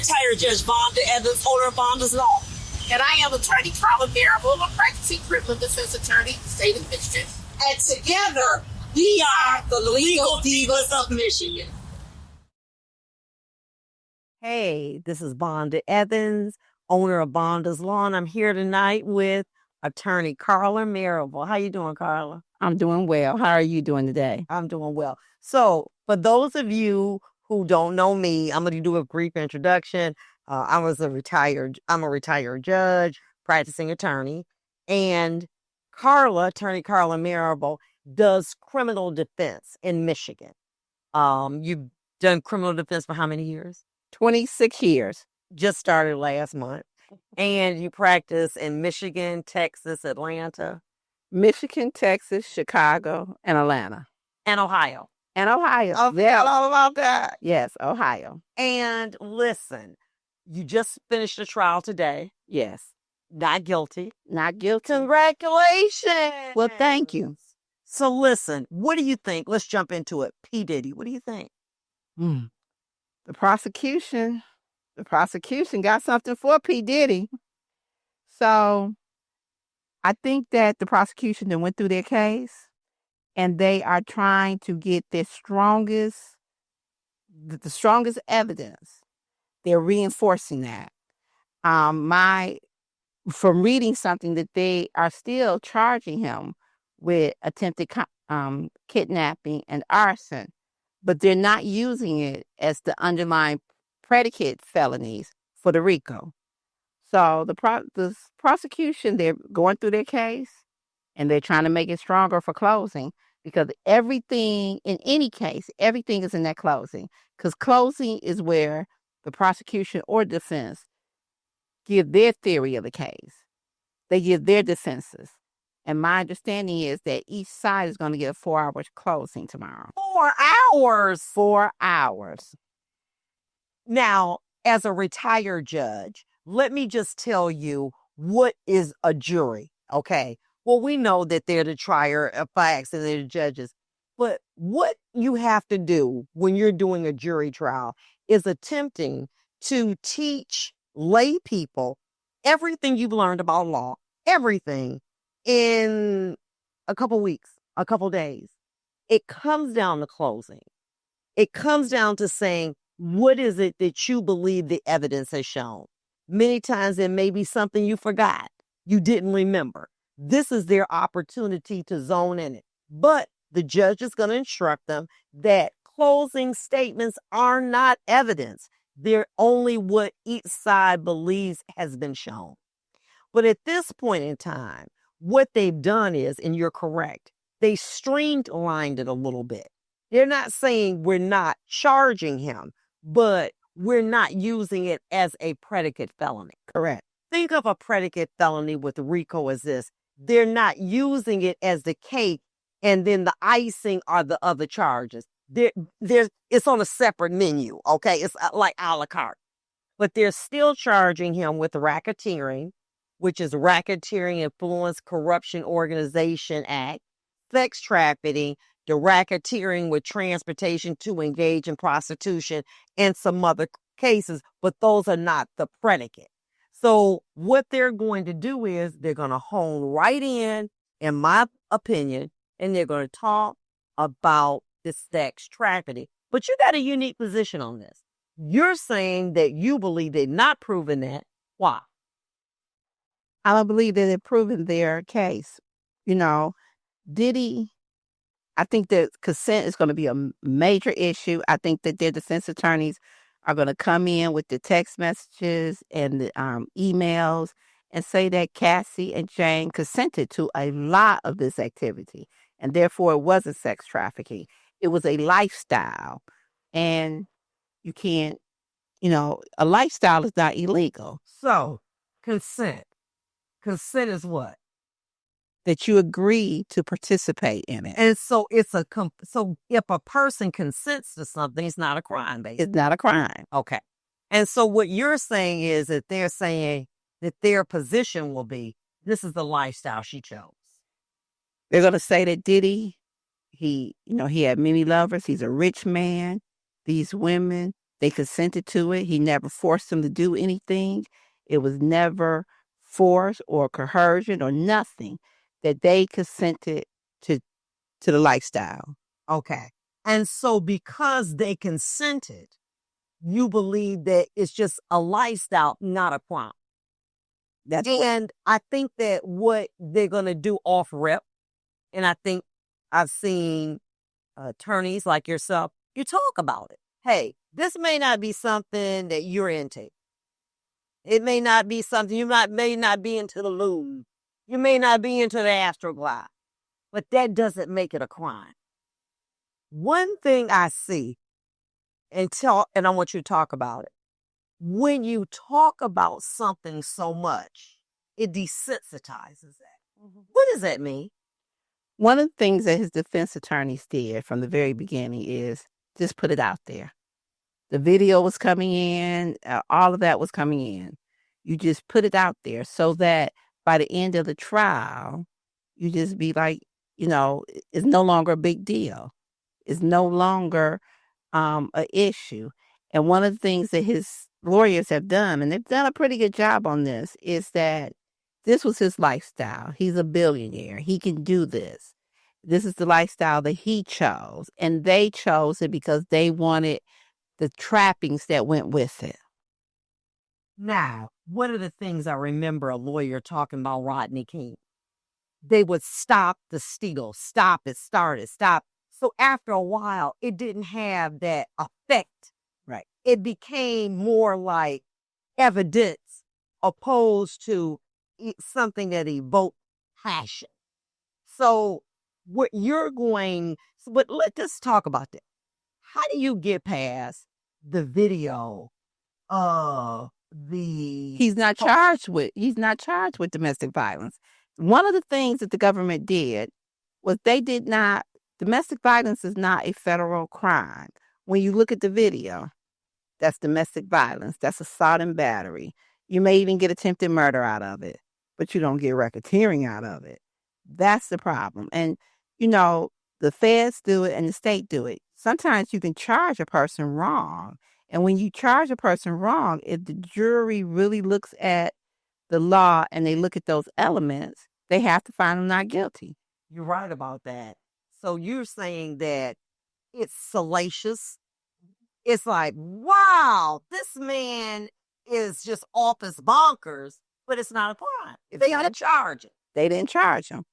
retired Judge Vonda Evans, owner of Vonda's Law. And I am attorney Carla Marable, a practicing criminal defense attorney in the state of Michigan. And together, we are the Legal Divas of Michigan. Hey, this is Vonda Evans, owner of Vonda's Law, and I'm here tonight with attorney Carla Marable. How you doing, Carla? I'm doing well. How are you doing today? I'm doing well. So, for those of you who don't know me, I'm going to do a brief introduction. I'm a retired judge, practicing attorney, and attorney Carla Marable, does criminal defense in Michigan. You've done criminal defense for how many years? 26 years. Just started last month. And you practice in Michigan, Texas, Atlanta. Michigan, Texas, Chicago, and Atlanta. And Ohio. Oh, yeah. All about that. Yes, Ohio. And listen, you just finished a trial today. Yes. Not guilty. Not guilty. Congratulations. Well, thank you. So listen, what do you think? Let's jump into it. P. Diddy, what do you think? The prosecution got something for P. Diddy. So I think that the prosecution then went through their case and they are trying to get the strongest evidence. They're reinforcing that. From reading something that they are still charging him with attempted kidnapping and arson, but they're not using it as the underlying predicate felonies for the RICO. So the prosecution, they're going through their case and they're trying to make it stronger for closing, because everything in any case, everything is in that closing, because closing is where the prosecution or defense give their theory of the case. They give their defenses. And my understanding is that each side is going to get a 4-hour closing tomorrow. 4 hours? 4 hours. Now, as a retired judge, let me just tell you what is a jury, okay? Well, we know that they're the trier of facts and they're the judges. But what you have to do when you're doing a jury trial is attempting to teach lay people everything you've learned about law, everything, in a couple weeks, a couple days. It comes down to closing. It comes down to saying, what is it that you believe the evidence has shown? Many times it may be something you forgot, you didn't remember. This is their opportunity to zone in it. But the judge is going to instruct them that closing statements are not evidence. They're only what each side believes has been shown. But at this point in time, what they've done is, and you're correct, they streamlined it a little bit. They're not saying we're not charging him, but we're not using it as a predicate felony. Correct. Think of a predicate felony with RICO as this. They're not using it as the cake and then the icing are the other charges. It's on a separate menu, okay? It's like a la carte. But they're still charging him with racketeering, which is Racketeering, Influence, Corruption, Organization Act, sex trafficking, the racketeering with transportation to engage in prostitution, and some other cases, but those are not the predicate. So what they're going to do is they're going to hone right in my opinion, and they're going to talk about the sex trafficking. But you got a unique position on this. You're saying that you believe they're not proving that. Why? I don't believe that they've proven their case. Diddy, I think that consent is going to be a major issue. I think that their defense attorneys are going to come in with the text messages and the emails and say that Cassie and Jane consented to a lot of this activity, and therefore it wasn't sex trafficking. It was a lifestyle, and you can't, a lifestyle is not illegal. So, consent is what? That you agree to participate in it. And so so if a person consents to something, it's not a crime, basically. It's not a crime. Okay. And so what you're saying is that they're saying that their position will be, this is the lifestyle she chose. They're going to say that Diddy, he had many lovers. He's a rich man. These women They consented to it. He never forced them to do anything. It was never force or coercion or nothing, that they consented to the lifestyle. Okay. And so because they consented, you believe that it's just a lifestyle, not a crime. And I think that what they're going to do off rep, and I think I've seen attorneys like yourself, you talk about it. Hey, this may not be something that you're into. It may not be something may not be into the loom. You may not be into the astroglide, but that doesn't make it a crime. One thing I see and I want you to talk about it. When you talk about something so much, it desensitizes that. What does that mean? One of the things that his defense attorneys did from the very beginning is just put it out there. The video was coming in, all of that was coming in. You just put it out there so that by the end of the trial, you just be like, it's no longer a big deal. It's no longer an issue. And one of the things that his lawyers have done, and they've done a pretty good job on this, is that this was his lifestyle. He's a billionaire. He can do this. This is the lifestyle that he chose. And they chose it because they wanted the trappings that went with it. Now, one of the things I remember a lawyer talking about Rodney King, they would stop the steal, stop it, start it, stop. So after a while, it didn't have that effect. Right. It became more like evidence opposed to something that evoked passion. So what you're going, but let's talk about that. How do you get past the video of He's not charged with domestic violence. One of the things that the government did was domestic violence is not a federal crime. When you look at the video, that's domestic violence. That's assault and battery. You may even get attempted murder out of it, but you don't get racketeering out of it. That's the problem. And, the feds do it and the state do it. Sometimes you can charge a person wrong. And when you charge a person wrong, if the jury really looks at the law and they look at those elements, they have to find them not guilty. You're right about that. So you're saying that it's salacious. It's like, wow, this man is just off his bonkers, but it's not a crime. They ought to charge it. They didn't charge him.